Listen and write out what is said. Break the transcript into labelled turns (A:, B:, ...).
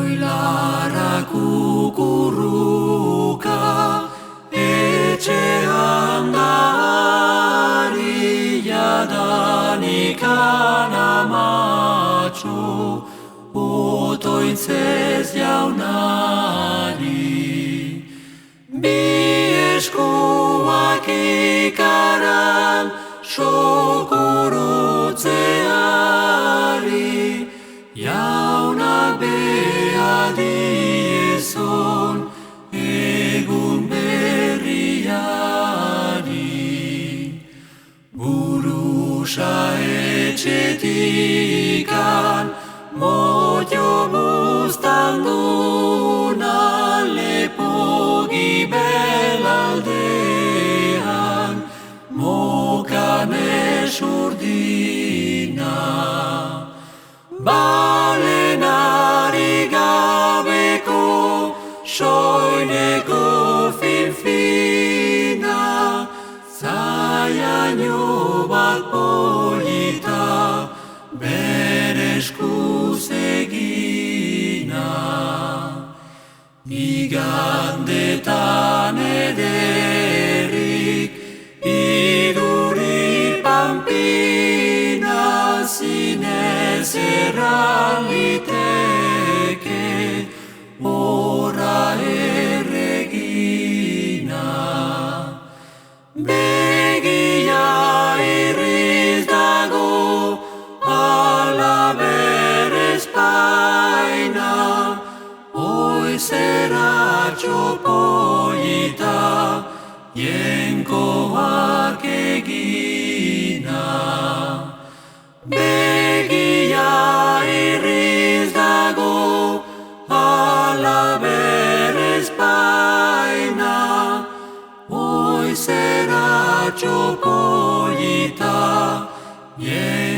A: Koilara kukuruka etxean gari jadanik amatxo otoitzez jaunari. Bi eskuak ikaran sokurutzeari, jaunak beha diezon egun berriari. Burusa etxetikan moio buztanduna, lepo gibelaldean mokan esurdina. Balenari gabeko soineko finfina, zaiaino bat polita bere eskuz egina. Igandetan ederrik iduri pampina, zinez erran liteke ora erregina. Begia irriz dago ala berez paina, oizera txopoita jenkoak egina. Begia irriz dago ala berez paina, oizera txopoita jenkoak egina.